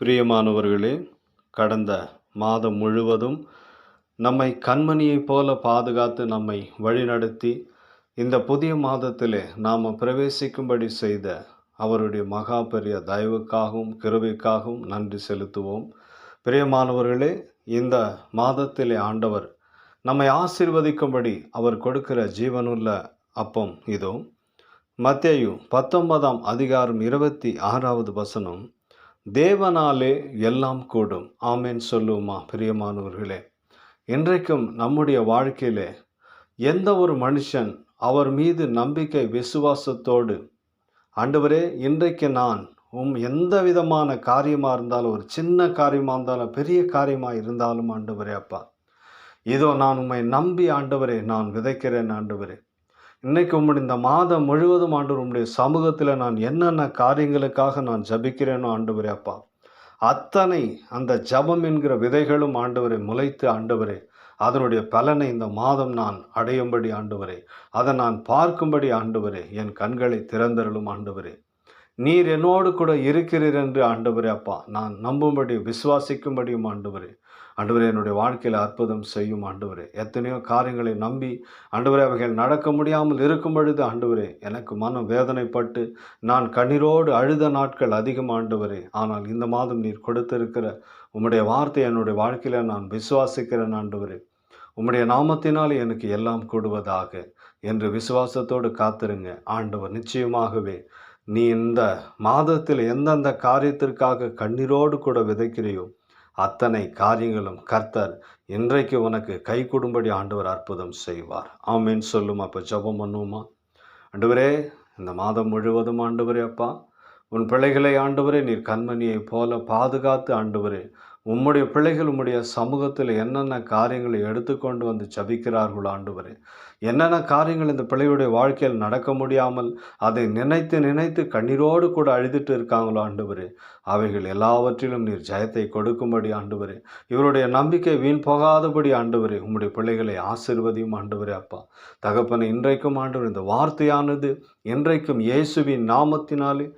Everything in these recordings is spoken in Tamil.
பிரியமானவர்களே, கடந்த மாதம் முழுவதும் நம்மை கண்மணியைப் போல பாதுகாத்து நம்மை வழிநடத்தி இந்த புதிய மாதத்திலே நாம் பிரவேசிக்கும்படி செய்த அவருடைய மகா பெரிய தயவுக்காகவும் கிருபைக்காகவும் நன்றி செலுத்துவோம். பிரியமானவர்களே, இந்த மாதத்திலே ஆண்டவர் நம்மை ஆசீர்வதிக்கும்படி அவர் கொடுக்கிற ஜீவனுள்ள அப்பம் இதோ. மத்தேயு 19ஆம் அதிகாரம் 26வது வசனம், தேவனாலே எல்லாம் கூடும். ஆமென் சொல்லுவோமா? பிரியமானவர்களே, இன்றைக்கும் நம்முடைய வாழ்க்கையிலே எந்த ஒரு மனுஷன் அவர் மீது நம்பிக்கை விசுவாசத்தோடு, ஆண்டவரே, இன்றைக்கு நான் எந்த விதமான காரியமாக இருந்தாலும், ஒரு சின்ன காரியமாக இருந்தாலும், பெரிய காரியமாக இருந்தாலும், ஆண்டவரே அப்பா, இதோ நான் உம்மை நம்பி ஆண்டவரே நான் விதைக்கிறேன். ஆண்டவரே, இன்னைக்கு உம்முடைய இந்த மாதம் முழுவதும் ஆண்டவர் உம்முடைய சமூகத்தில் நான் என்னென்ன காரியங்களுக்காக நான் ஜபிக்கிறேனோ ஆண்டவரே அப்பா, அத்தனை அந்த ஜபம் என்கிற விதைகளும் ஆண்டவரை முளைத்து ஆண்டவரே அதனுடைய பலனை இந்த மாதம் நான் அடையும்படி ஆண்டவரே, அதை நான் பார்க்கும்படி ஆண்டவரே என் கண்களை திறந்தருளும். ஆண்டவரே, நீர் என்னோடு கூட இருக்கிறீர் என்று ஆண்டவரே அப்பா நான் நம்பும்படி விசுவாசிக்கும்படியும் ஆண்டவரே, ஆண்டவரே என்னுடைய வாழ்க்கையில் அற்புதம் செய்யும். ஆண்டவரே, எத்தனையோ காரியங்களை நம்பி ஆண்டவரே அவைகள் நடக்க முடியாமல் இருக்கும் பொழுது ஆண்டவரே எனக்கு மனம் வேதனைப்பட்டு நான் கண்ணீரோடு அழுத நாட்கள் அதிகம். ஆண்டவரே, ஆனால் இந்த மாதம் நீர் கொடுத்திருக்கிற உம்முடைய வார்த்தை என்னுடைய வாழ்க்கையில் நான் விசுவாசிக்கிறேன். ஆண்டவரே, உம்முடைய நாமத்தினால் எனக்கு எல்லாம் கூடுவதாக என்று விசுவாசத்தோடு காத்திருங்க. ஆண்டவர் நிச்சயமாகவே நீ இந்த மாதத்தில் எந்தெந்த காரியத்திற்காக கண்ணீரோடு கூட விதைக்கிறையோ அத்தனை காரியங்களும் கர்த்தர் இன்றைக்கு உனக்கு கை கொடும்படி ஆண்டவர் அற்புதம் செய்வார். ஆமேன் சொல்லும். அப்போ ஜெபம் பண்ணுவோமா? ஆண்டவரே, இந்த மாதம் முழுவதும் ஆண்டவரே அப்பா உன் பிள்ளைகளை ஆண்டவரே நீர் கண்மணியை போல பாதுகாத்து ஆண்டவரே உம்முடைய பிள்ளைகள் உம்முடைய சமூகத்தில் என்னென்ன காரியங்களை எடுத்துக்கொண்டு வந்து ஜபிக்கிறார்களோ ஆண்டவரே, என்னென்ன காரியங்கள் இந்த பிள்ளையுடைய வாழ்க்கையில் நடக்க முடியாமல் அதை நினைத்து நினைத்து கண்ணீரோடு கூட அழுதுட்டு இருக்காங்களோ ஆண்டவரே, அவைகள் எல்லாவற்றிலும் நீர் ஜெயத்தை கொடுக்கும்படி ஆண்டவரே, இவருடைய நம்பிக்கை வீண் போகாதபடி ஆண்டவரே உம்முடைய பிள்ளைகளை ஆசீர்வதியும். ஆண்டவரே அப்பா தகப்பனை, இன்றைக்கும் ஆண்டவர் இந்த வார்த்தையானது இன்றைக்கும் இயேசுவின் நாமத்தினாலே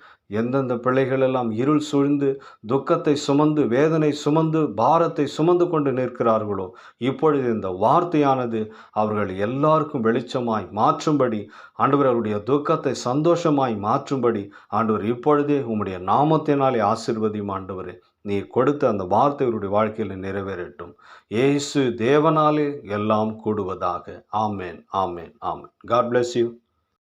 எந்தெந்த பிள்ளைகள் எல்லாம் இருள் சூழ்ந்து துக்கத்தை சுமந்து வேதனை சுமந்து பாரத்தை சுமந்து கொண்டு நிற்கிறார்களோ, இப்பொழுது இந்த வார்த்தையானது அவர்கள் எல்லாருக்கும் வெளிச்சமாய் மாற்றும்படி ஆண்டவர், அவருடைய துக்கத்தை சந்தோஷமாய் மாற்றும்படி ஆண்டவர் இப்பொழுதே உம்முடைய நாமத்தினாலே ஆசீர்வதியும். ஆண்டவரே, நீ கொடுத்த அந்த வார்த்தை அவருடைய வாழ்க்கையில் நிறைவேறட்டும். இயேசு தேவனாலே எல்லாம் கூடுவதாக. ஆமேன், ஆமேன், ஆமேன். God bless you.